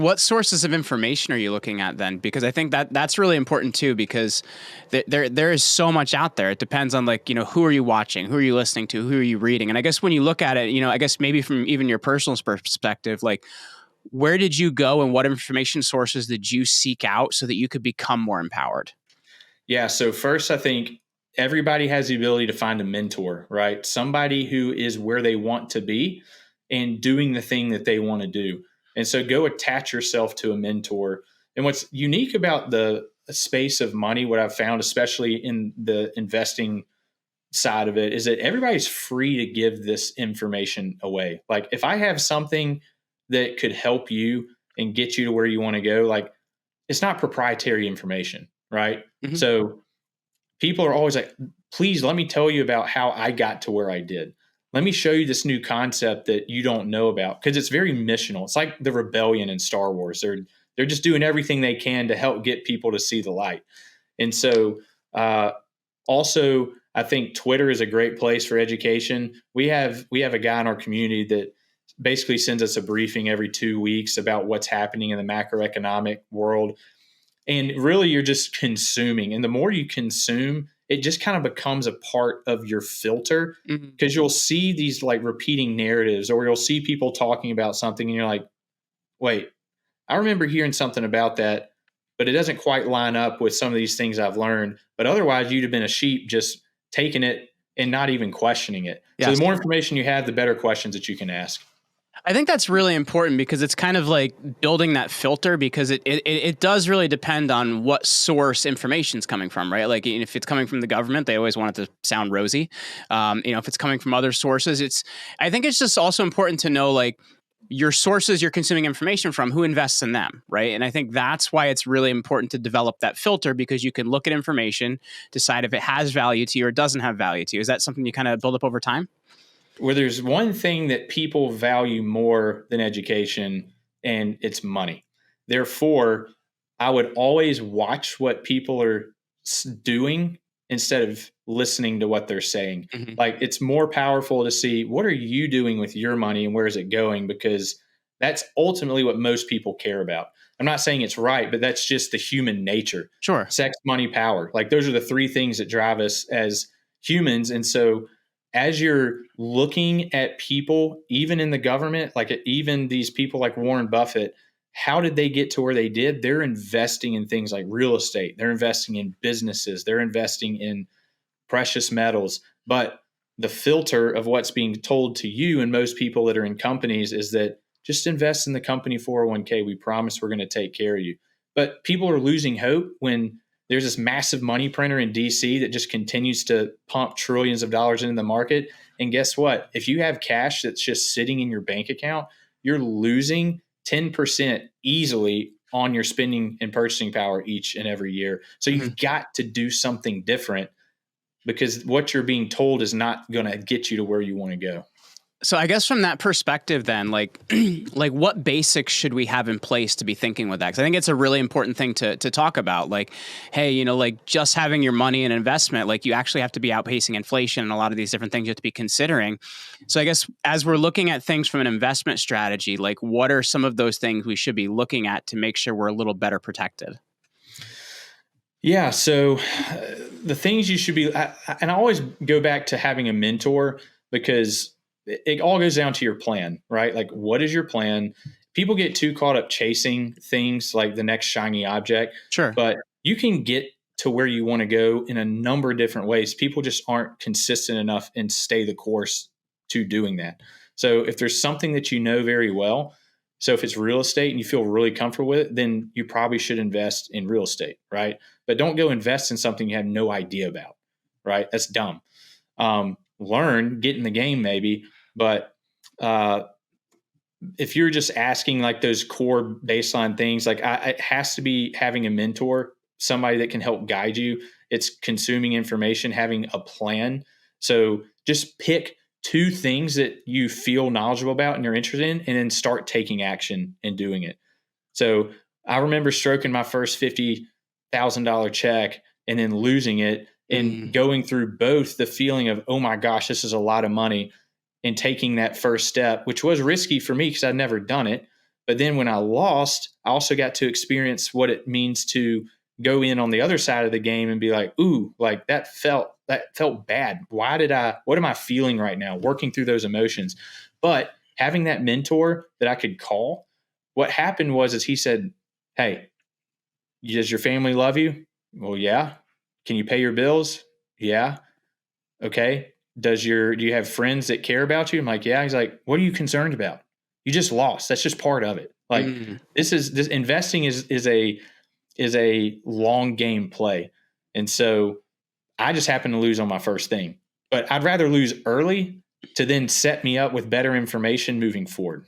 What sources of information are you looking at then? Because I think that that's really important too, because there is so much out there. It depends on like, who are you watching? Who are you listening to? Who are you reading? And I guess when you look at it, I guess maybe from even your personal perspective, like where did you go and what information sources did you seek out so that you could become more empowered? Yeah. So first, I think everybody has the ability to find a mentor, right? Somebody who is where they want to be and doing the thing that they want to do. And so go attach yourself to a mentor. And what's unique about the space of money, what I've found, especially in the investing side of it, is that everybody's free to give this information away. Like if I have something that could help you and get you to where you want to go, like it's not proprietary information, right? Mm-hmm. So people are always like, please let me tell you about how I got to where I did. Let me show you this new concept that you don't know about, because it's very missional. It's like the rebellion in Star Wars. They're just doing everything they can to help get people to see the light. And so also I think Twitter is a great place for education. We have a guy in our community that basically sends us a briefing every 2 weeks about what's happening in the macroeconomic world. And really, you're just consuming. And the more you consume, it just kind of becomes a part of your filter, Mm-hmm. because you'll see these like repeating narratives, or you'll see people talking about something and you're like, wait, I remember hearing something about that, but it doesn't quite line up with some of these things I've learned. But otherwise, you'd have been a sheep just taking it and not even questioning it. So the Yes. more information you have, the better questions that you can ask. I think that's really important because it's kind of like building that filter, because it does really depend on what source information is coming from, right? Like if it's coming from the government, they always want it to sound rosy. If it's coming from other sources, I think it's just also important to know like your sources you're consuming information from, who invests in them, right? And I think that's why it's really important to develop that filter, because you can look at information, decide if it has value to you or doesn't have value to you. Is that something you kind of build up over time? Where there's one thing that people value more than education, and it's money. Therefore, I would always watch what people are doing instead of listening to what they're saying. Mm-hmm. Like it's more powerful to see what are you doing with your money and where is it going, because that's ultimately what most people care about. I'm not saying it's right, but that's just the human nature. Sure. Sex, money, power. Like those are the three things that drive us as humans. And so as you're looking at people, even in the government, like even these people like Warren Buffett, how did they get to where they did? They're investing in things like real estate. They're investing in businesses. They're investing in precious metals. But the filter of what's being told to you and most people that are in companies is that just invest in the company 401k. We promise we're going to take care of you. But people are losing hope when there's this massive money printer in DC that just continues to pump trillions of dollars into the market. And guess what? If you have cash that's just sitting in your bank account, you're losing 10% easily on your spending and purchasing power each and every year. So Mm-hmm. you've got to do something different, because what you're being told is not going to get you to where you want to go. So I guess from that perspective, then, like, like what basics should we have in place to be thinking with that? Because I think it's a really important thing to talk about. Like, hey, like just having your money in investment, like you actually have to be outpacing inflation and a lot of these different things you have to be considering. So I guess as we're looking at things from an investment strategy, like what are some of those things we should be looking at to make sure we're a little better protected? Yeah. So the things you should be, and I always go back to having a mentor, because it all goes down to your plan, right? Like, what is your plan? People get too caught up chasing things like the next shiny object, Sure. but you can get to where you want to go in a number of different ways. People just aren't consistent enough and stay the course to doing that. So if there's something that you know very well, so if it's real estate and you feel really comfortable with it, then you probably should invest in real estate, right? But don't go invest in something you have no idea about, right? That's dumb. Learn, get in the game maybe, but if you're just asking like those core baseline things, like it has to be having a mentor, somebody that can help guide you. It's consuming information, having a plan. So just pick two things that you feel knowledgeable about and you're interested in, and then start taking action and doing it. So I remember stroking my first $50,000 check and then losing it, and going through both the feeling of, oh my gosh, this is a lot of money, and taking that first step, which was risky for me because I'd never done it. But then when I lost, I also got to experience what it means to go in on the other side of the game and be like, ooh, like that felt bad. What am I feeling right now? Working through those emotions. But having that mentor that I could call, what happened is he said, hey, does your family love you? Well, yeah. Can you pay your bills? Yeah. Okay. Do you have friends that care about you? I'm like, yeah. He's like, what are you concerned about? You just lost. That's just part of it. Like Mm. this investing is a long game play. And so I just happened to lose on my first thing, but I'd rather lose early to then set me up with better information moving forward.